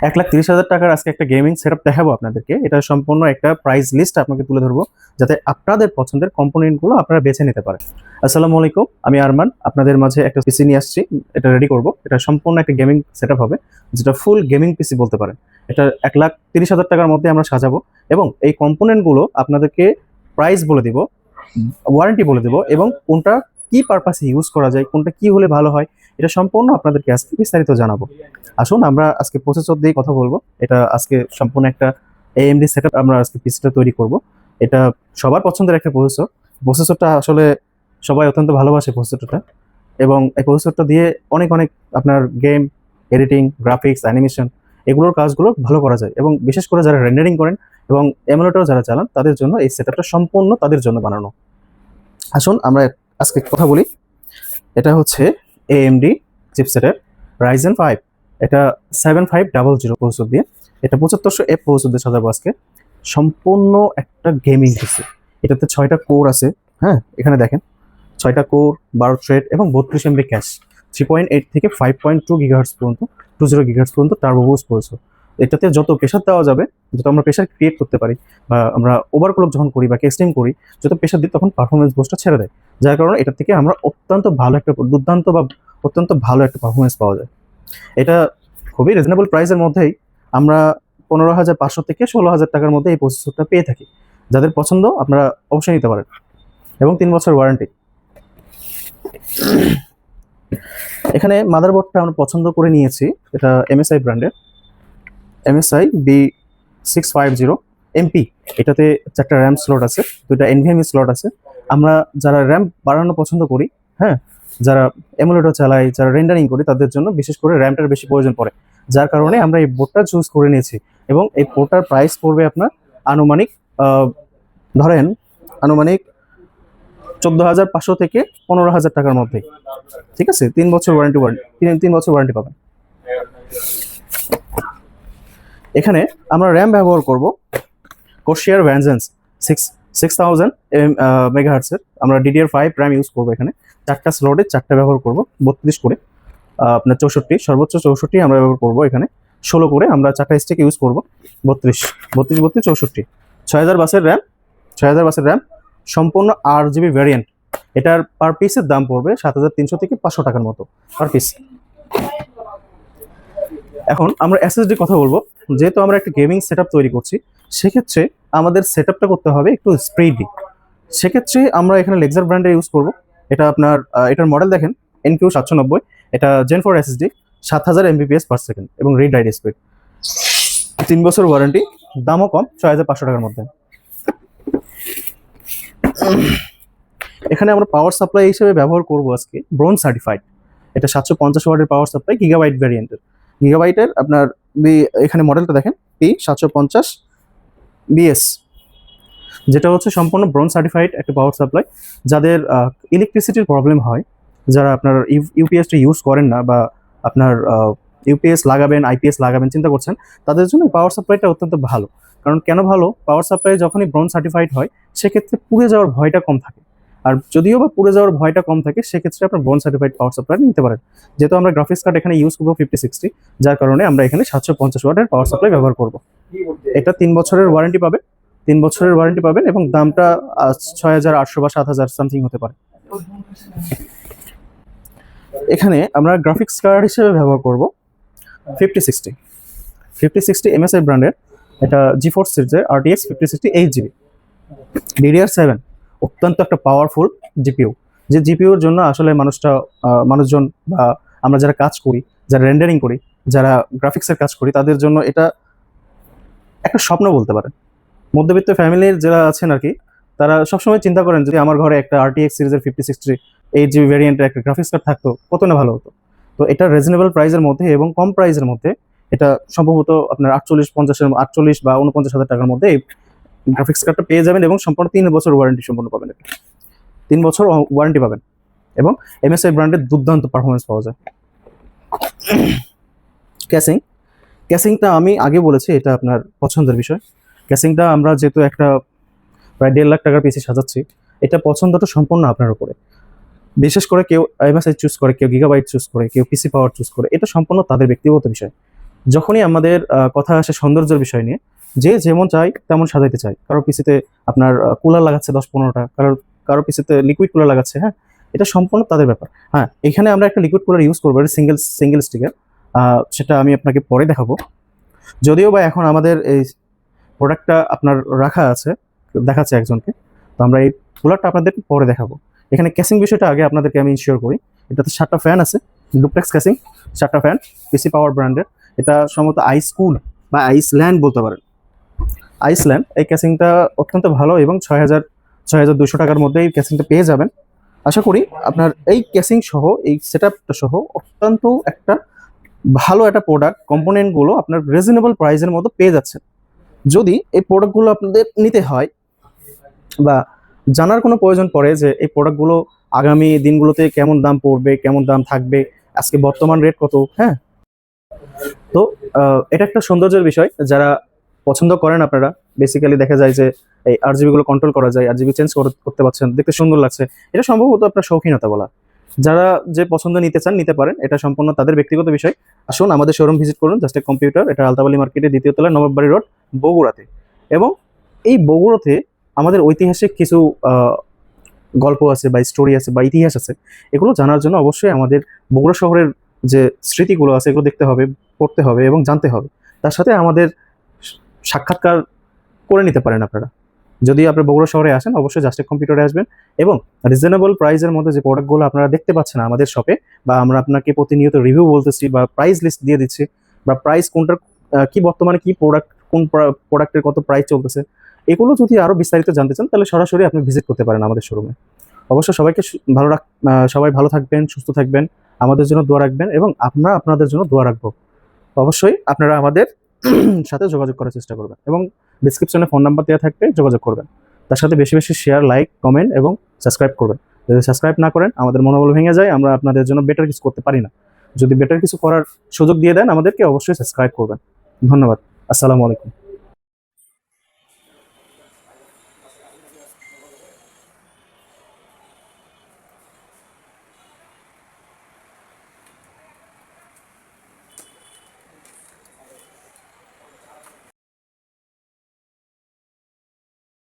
1,30,000 টাকার আজকে একটা গেমিং সেটআপ দেখাবো আপনাদেরকে। এটা সম্পূর্ণ একটা প্রাইস লিস্ট আপনাকে তুলে ধরবো, যাতে আপনাদের পছন্দের কম্পোনেন্টগুলো আপনারা বেছে নিতে পারেন। আসসালামু আলাইকুম, আমি আরমান আপনাদের মাঝে একটা পিসি নিয়ে আসছি। এটা রেডি করব। এটা সম্পূর্ণ একটা গেমিং সেটআপ হবে, যেটা ফুল গেমিং পিসি বলতে পারেন। এটা 1,30,000 টাকার মধ্যে আমরা সাজাবো এবং এই কম্পোনেন্টগুলো আপনাদেরকে প্রাইস বলে দিব, ওয়ারেন্টি বলে দিব এবং কোনটা কি পারপাসে ইউজ করা যায়, কোনটা কি হলে ভালো হয়, এটা সম্পূর্ণ আপনাদেরকে আজকে বিস্তারিত জানাবো। আসুন আমরা আজকে প্রসেসর দিয়ে কথা বলবো। এটা আজকে সম্পূর্ণ একটা AMD সেটআপ আমরা আজকে পিসিটা তৈরি করব। এটা সবার পছন্দের একটা প্রসেসর। প্রসেসরটা আসলে সবাই অত্যন্ত ভালোবাসে প্রসেসরটা, এবং এই প্রসেসরটা দিয়ে অনেক অনেক আপনার গেম এডিটিং, গ্রাফিক্স, অ্যানিমেশন এগুলোর কাজগুলো ভালো করা যায়, এবং বিশেষ করে যারা রেন্ডারিং করেন এবং এমুলেটর যারা চালান তাদের জন্য এই সেটআপটা সম্পূর্ণ তাদের জন্য বানানো। আসুন আমরা আজকে কথা বলি। এটা হচ্ছে AMD চিপসেটের Ryzen 5। এটা 7500 প্রসেসর দিয়ে, এটা 7500F প্রসেসর দিয়ে সাজাবো আজকে। সম্পূর্ণ একটা গেমিং পিসি। এটাতে 6টা কোর আছে। হ্যাঁ, এখানে দেখেন 6টা কোর, 12 থ্রেড এবং 32 MB ক্যাশ। 3.8 থেকে 5.2 GHz পর্যন্ত, 20 GHz পর্যন্ত টার্বো বুস্ট প্রসেসর। এটাতে যত প্রেশার দেওয়া যাবে, যত আমরা প্রেশার ক্রিয়েট করতে পারি বা আমরা ওভারক্লক যখন করি বা কেস্টিং করি, যত প্রেশার দিই তখন পারফরমেন্স বুস্টটা ছেড়ে দেয়। যার কারণে এটা থেকে আমরা অত্যন্ত ভালো একটা দুর্দান্ত বা অত্যন্ত ভালো একটা পারফরমেন্স পাওয়া যায়। এটা খুবই রিজনেবল প্রাইসের মধ্যেই আমরা 15,500 থেকে 16,000 টাকার মধ্যে এই প্রসেসরটা পেয়ে থাকি। যাদের পছন্দ আপনারা অবশ্যই নিতে পারেন, এবং 3 বছর ওয়ারেন্টি। এখানে মাদারবোর্ডটা আমরা পছন্দ করে নিয়েছি, এটা MSI ব্র্যান্ডের MSI B650MP। এটাতে 4টা র্যাম স্লট আছে, 2টা NVMe স্লট আছে। আমরা যারা র্যাম বাড়ানো পছন্দ করি, হ্যাঁ, যারা এমুলেটর চালাই, যারা রেন্ডারিং করি, তাদের জন্য বিশেষ করে র্যামটার বেশি প্রয়োজন পড়ে। যার কারণে আমরা এই বোর্ডটা চুজ করে নিয়েছি, এবং এই বোর্ডটার প্রাইস পড়বে আপনার আনুমানিক ধরেন আনুমানিক 14,500 থেকে 15,000 টাকার মধ্যে। ঠিক আছে, 3 বছর ওয়ারেন্টি, 3 বছর ওয়ারেন্টি পাবেন। এখানে আমরা র্যাম ব্যবহার করব Corsair Vengeance 6000 মেগাহার্টসের। আমরা DDR5 র্যাম ইউজ করবো। এখানে 4টা স্লটে 4টা ব্যবহার করব, 32 করে আপনার 64, সর্বোচ্চ 64 আমরা ব্যবহার করব। এখানে 16 করে আমরা 4টা স্টেক ইউজ করব, 32 32 32 64। 6000 বাসের র্যাম, 6000 বাসের র্যাম, সম্পূর্ণ 8GB ভ্যারিয়েন্ট। এটার পার পিসের দাম পড়বে 7,300 থেকে 500 টাকার মতো পার পিস। এখন আমরা SSD কথা বলবো। যেহেতু আমরা একটা গেমিং সেটআপ তৈরি করছি, সেক্ষেত্রে আমাদের সেটআপটা করতে হবে একটু স্পিডি। সেক্ষেত্রে আমরা এখানে লেক্সার ব্র্যান্ডের ইউজ করব। এটা আপনার এটার মডেল দেখেন NQ790। এটা Gen 4 SSD, 7000 Mbps per second এবং রিড রাইট স্পিড, 3 বছর ওয়ারেন্টি, দামও কম, 6,500 টাকার মধ্যে। এখানে আমরা পাওয়ার সাপ্লাই হিসেবে ব্যবহার করব আজকে ব্রোঞ্জ সার্টিফাইড। এটা 750 ওয়াটের পাওয়ার সাপ্লাই, গিগাবাইট ভ্যারিয়েন্টের। গিগাবাইটের আপনার এখানে মডেলটা দেখেন P750BS, যেটা হচ্ছে সম্পূর্ণ ব্রোঞ্জ সার্টিফাইড একটা পাওয়ার সাপ্লাই। যাদের ইলেকট্রিসিটির প্রবলেম হয়, যারা আপনার ইউপিএসটা ইউজ করেন না, বা আপনার ইউপিএস লাগাবেন, আইপিএস লাগাবেন চিন্তা করছেন, তাদের জন্য পাওয়ার সাপ্লাইটা অত্যন্ত ভালো। কারণ কেন ভালো? পাওয়ার সাপ্লাই যখনই ব্রোঞ্জ সার্টিফাইড হয়, সেক্ষেত্রে পুড়ে যাওয়ার ভয়টা কম থাকে। আর যদিও বা পুড়ে যাওয়ার ভয়টা কম থাকে, সেক্ষেত্রে আপনার ব্রোঞ্জ সার্টিফাইড পাওয়ার সাপ্লাই নিতে পারেন। যেহেতু আমরা গ্রাফিক্স কার্ড এখানে ইউজ করবো 5060, যার কারণে আমরা এখানে 750 ওয়াটের পাওয়ার সাপ্লাই ব্যবহার করব। এটা 3 বছরের ওয়ারেন্টি পাবে, 3 বছরের ওয়ারেন্টি পাবেন, এবং দামটা 6,800 বা 7,000 সামথিং হতে পারে। এখানে আমরা গ্রাফিক্স কার্ড হিসেবে ব্যবহার করব 5060 MSI ব্র্যান্ডের। এটা GeForce সিরিজের RTX 5060 8GB, DDR7, অত্যন্ত একটা পাওয়ারফুল জিপিইউ। যে জিপিইউর জন্য আসলে মানুষজন বা আমরা যারা কাজ করি, যারা রেন্ডারিং করি, যারা গ্রাফিক্সের কাজ করি, তাদের জন্য এটা একটা স্বপ্ন বলতে পারেন। মধ্যবিত্ত ফ্যামিলির যারা আছেন আর কি, তারা সবসময় চিন্তা করেন যদি আমার ঘরে একটা RTX সিরিজের 5060 8GB ভ্যারিয়েন্টের একটা গ্রাফিক্স কার্ড থাকতো কত না ভালো হতো। তো এটা রিজনেবল প্রাইসের মধ্যে এবং কম প্রাইসের মধ্যে, এটা সম্ভবত আপনার 48 বা 49,000 টাকার মধ্যে এই গ্রাফিক্স কার্ডটা পেয়ে যাবেন, এবং সম্পূর্ণ 3 বছর ওয়ারেন্টি সম্পূর্ণ পাবেন। 3 বছর ওয়ারেন্টি পাবেন, এবং MSI ব্র্যান্ডের দুর্দান্ত পারফরমেন্স পাওয়া যায়। ক্যাসিংটা আমি আগে বলেছি, এটা আপনার পছন্দের বিষয়। ক্যাসিংটা আমরা যেহেতু একটা প্রায় 1.5 লাখ টাকার পিসি সাজাচ্ছি, এটা পছন্দটা সম্পূর্ণ আপনার উপরে। বিশেষ করে কেউ MSI চুজ করে, কেউ গিগাবাইট চুজ করে, কেউ পিসি পাওয়ার চুজ করে, এটা সম্পূর্ণ তাদের ব্যক্তিগত বিষয়। যখনই আমাদের কথা আসে সৌন্দর্যের বিষয় নিয়ে, যে যেমন চাই তেমন সাজাইতে চাই। কারো পিসিতে আপনার কুলার লাগাচ্ছে 10-15টা, কারো পিসিতে লিকুইড কুলার লাগাচ্ছে। হ্যাঁ, এটা সম্পূর্ণ তাদের ব্যাপার। হ্যাঁ, এখানে আমরা একটা লিকুইড কুলার ইউজ করবো, এটা সিঙ্গেল স্টিকের। সেটা আমি আপনাকে পরে দেখাবো। যদিও বা এখন আমাদের এই প্রোডাক্টটা আপনার রাখা আছে, দেখাচ্ছে একজনকে, তো আমরা এই কুলারটা আপনাদেরকে পরে দেখাবো। এখানে ক্যাসিং বিষয়টা আগে আপনাদেরকে আমি ইনশিওর করি। এটাতে 7টা ফ্যান আছে, ডুপ্লেক্স ক্যাসিং, 7টা ফ্যান, পিসি পাওয়ার ব্র্যান্ডের। এটা সম্ভবত আইসকুল বা আইসল্যান্ড বলতে পারেন। আইসল্যান্ড এই ক্যাসিংটা অত্যন্ত ভালো এবং 6,200 টাকার মধ্যে এই ক্যাসিংটা পেয়ে যাবেন। আশা করি আপনার এই ক্যাসিং সহ, এই সেটআপটা সহ অত্যন্ত একটা ভালো একটা প্রোডাক্ট, কম্পোনেন্টগুলো আপনার রিজনেবল প্রাইসের মধ্যে পেয়ে যাচ্ছেন। যদি এই প্রোডাক্টগুলো আপনাদের নিতে হয় বা জানার কোনো প্রয়োজন পড়ে যে এই প্রোডাক্টগুলো আগামী দিনগুলোতে কেমন দাম পড়বে, কেমন দাম থাকবে, আজকে বর্তমান রেট কত, হ্যাঁ, তো এটা একটা সৌন্দর্যের বিষয়। যারা পছন্দ করেন আপনারা, বেসিক্যালি দেখা যায় যে এই আরজিবি গুলো কন্ট্রোল করা যায়, আরজিবি চেঞ্জ করতে পারছেন, দেখতে সুন্দর লাগছে। এটা সম্ভবত আপনার শৌখিনতা বলা। যারা যে পছন্দ নিতে চান নিতে পারেন, এটা সম্পূর্ণ তাদের ব্যক্তিগত বিষয়। আসুন আমাদের শোরুম ভিজিট করুন, জাস্ট এ কম্পিউটার। এটা আলতাবালি মার্কেটে 2য় তলায়, নবাববাড়ি রোড, বগুড়াতে। এবং এই বগুড়াতে আমাদের ঐতিহাসিক কিছু গল্প আছে বা স্টোরি আছে বা ইতিহাস আছে। এগুলো জানার জন্য অবশ্যই আমাদের বগুড়া শহরের যে স্মৃতিগুলো আছে এগুলো দেখতে হবে, পড়তে হবে এবং জানতে হবে। তার সাথে আমাদের সাক্ষাৎকার করে নিতে পারেন আপনারা। যদি আপনি বগুড়া শহরে আসেন, অবশ্যই জাস্ট কম্পিউটারে আসবেন এবং রিজনেবল প্রাইসের মধ্যে যে প্রোডাক্টগুলো আপনারা দেখতে পাচ্ছেন আমাদের শপে, বা আমরা আপনাকে প্রতিনিয়ত রিভিউ বলতেছি বা প্রাইস লিস্ট দিয়ে দিচ্ছি, বা প্রাইস কোনটার কি বর্তমানে কি প্রোডাক্ট, কোন প্রোডাক্টের কত প্রাইস চলতেছে, এগুলো যদি আরো বিস্তারিত জানতে চান তাহলে সরাসরি আপনি ভিজিট করতে পারেন আমাদের শোরুমে। অবশ্য সবাইকে সবাই ভালো থাকবেন, সুস্থ থাকবেন, আমাদের জন্য দোয়া রাখবেন এবং আমরা আপনাদের জন্য দোয়া রাখবো। অবশ্যই আপনারা আমাদের সাথে যোগাযোগ করার চেষ্টা করবেন এবং ডিসক্রিপশনে ফোন নাম্বার দেওয়া থাকবে, যোগাযোগ করবেন। তার সাথে বেশি বেশি শেয়ার, লাইক, কমেন্ট এবং সাবস্ক্রাইব করবেন। যদি সাবস্ক্রাইব না করেন আমাদের মনোবল ভেঙে যায়, আমরা আপনাদের জন্য বেটার কিছু করতে পারি না। যদি বেটার কিছু করার সুযোগ দিয়ে দেন আমাদেরকে, অবশ্যই সাবস্ক্রাইব করবেন। ধন্যবাদ। আসসালামু আলাইকুম।